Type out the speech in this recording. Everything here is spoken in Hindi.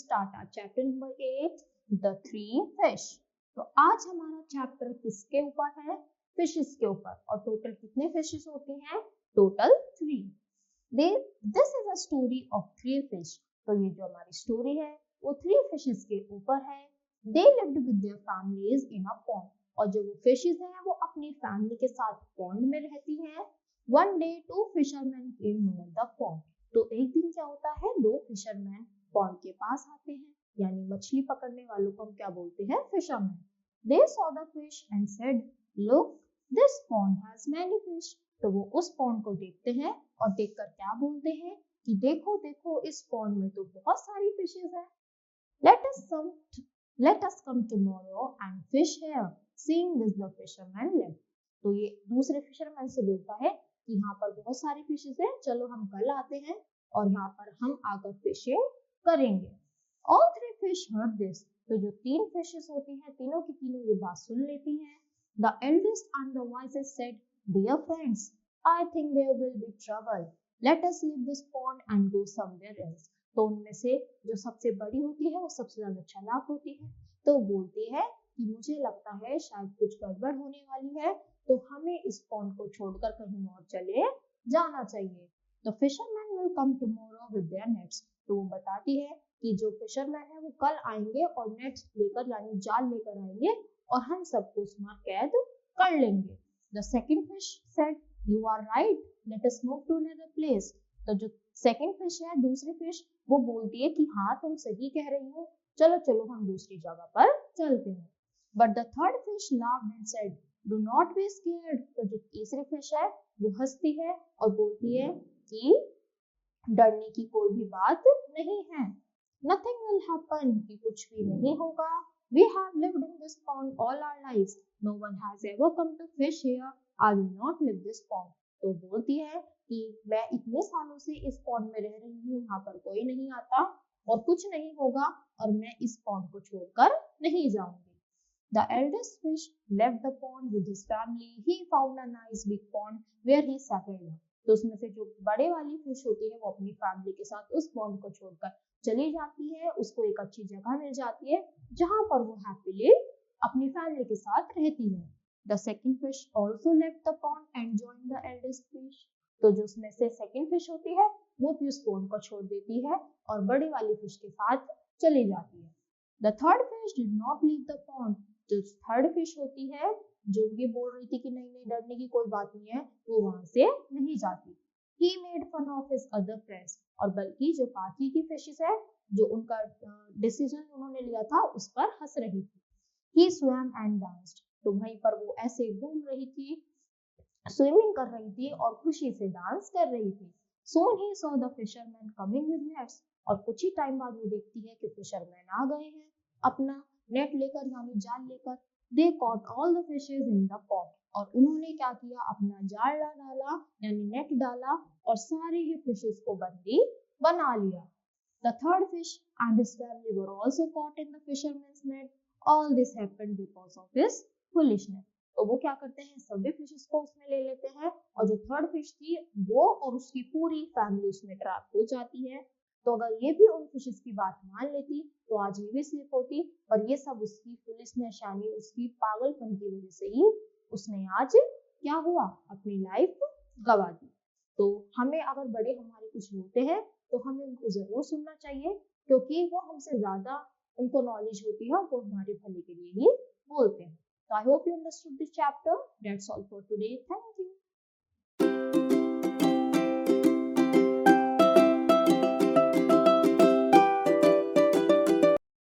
start our chapter number 8, the three fish. तो आज हमारा चैप्टर किसके ऊपर है? फिशेस के ऊपर। और टोटल कितने फिशेस होते हैं? Total 3. This is a story of 3 fish. तो ये जो हमारी स्टोरी है वो 3 फिशेस के ऊपर है. They lived with their families in a pond. और जो वो फिशेस हैं वो अपनी फैमिली के साथ पॉन्ड में रहती हैं. One day 2 fishermen came near the pond. तो एक दिन क्या होता है, 2 फिशरमैन पॉन्ड के पास आते हैं, यानी मछली पकड़ने वालों को हम क्या बोलते हैं? Fisherman. They saw the fish and said, "Look, this pond has many fish." तो वो उस पॉन्ड को देखते हैं और देखकर क्या बोलते हैं कि देखो देखो इस पॉन्ड में तो बहुत सारी फिशेस हैं. Let us come tomorrow and fish here. Seeing this, the fisherman left. तो ये दूसरे फिशरमैन से बोलता है कि यहाँ पर बहुत सारी फिशेस हैं, चलो हम कल आते हैं और यहाँ पर हम आकर फिशिंग करेंगे. All 3 fish heard this. तो जो 3 फिशेस होती हैं, तीनों की तीनों ये बात सुन लेती हैं. The eldest and the wisest said, "Dear friends, I think there will be trouble. Let us leave this pond and go somewhere else." तो उनमें से जो सबसे बड़ी होती है वो सबसे ज्यादा चालाक होती है, तो बोलती है कि मुझे लगता है शायद कुछ गड़बड़ होने वाली है, तो हमें इस पॉन्ड को छोड़कर कहीं और चले जाना चाहिए. The fishermen will come tomorrow with their nets. तो वो बताती है कि जो फिशरमैन है वो कल आएंगे और नेट्स लेकर यानी जाल लेकर आएंगे और हम सबको उसमें कैद कर लेंगे. The second fish said, "You are right. Let us move to another place." तो जो सेकंड फिश है, दूसरी फिश, वो बोलती है कि हाँ तुम सही कह रही हो, चलो चलो हम दूसरी जगह पर चलते हैं. But the third fish laughed and said, "Do not be scared." तो जो तीसरी फिश है वो हंसती है और बोलती है कि डरने की कोई भी बात नहीं है. Nothing will happen. कि कुछ भी नहीं होगा. We have lived in this pond all our lives. No one has ever come to fish here. I will not leave this pond. तो बोलती है कि मैं इतने सालों से इस पॉन्ड में रह रही हूँ, यहाँ पर कोई नहीं आता और कुछ नहीं होगा और मैं इस पॉन्ड को छोड़कर नहीं जाऊंगी. The eldest fish left the pond with his family. He found a nice big pond where he settled down. तो उसमें से जो बड़े वाली फिश होती है वो अपनी फैमिली के साथ उस पॉन्ड को छोड़कर चली जाती है. उसको एक अच्छी जगह मिल जाती है जहां पर वो हैप्पीली अपनी फैमिली के साथ रहती है. The second fish also left the pond and joined the eldest fish. तो जो उसमें से सेकंड फिश होती है वो भी उस पॉन्ड को छोड़ देती है और बड़ी वाली फिश के साथ चली जाती है. The third fish did not leave the pond. जो थर्ड फिश होती है, जो ये बोल रही थी कि नहीं नहीं डरने की कोई बात नहीं है, वो वहां से नहीं जाती. He made fun of his other friends. और बल्कि जो बाकी की फिशेस है, जो उनका डिसीजन उन्होंने लिया था उस पर हंस रही थी. He swam and danced. तो वहीं पर वो ऐसे घूम रही थी, स्विमिंग कर रही थी और खुशी से डांस कर रही थी. Soon he saw the fishermen coming with nets. और कुछ ही टाइम बाद वो देखती है कि फिशरमैन आ गए हैं अपना नेट लेकर यानी जाल लेकर. They caught all the fishes in the pond. और उन्होंने क्या किया, अपना जाल डाला यानी नेट डाला और सारे ही फिशेस को बंदी बना लिया. The third fish and his family were also caught in the fisherman's net. All this happened because of his foolishness. तो वो क्या करते हैं, सभी फिशेस को उसमें ले लेते हैं और जो थर्ड फिश थी वो और उसकी पूरी फैमिली उसमें ट्रैप हो जाती है. तो अगर ये भी उन फिशेस की बात मान लेती तो आज ये भी सेफ होती, और ये सब उसकी फुलिशनेस यानी उसकी पागलपन की वजह से ही उसने आज क्या हुआ, अपनी लाइफ गवा दी. तो हमें अगर बड़े हमारे कुछ बोलते हैं तो हमें उनको जरूर सुनना चाहिए, क्योंकि वो हमसे ज्यादा उनको नॉलेज होती है, वो हमारे भले के लिए ही बोलते हैं. So I hope you understood this chapter. That's all for today. Thank you.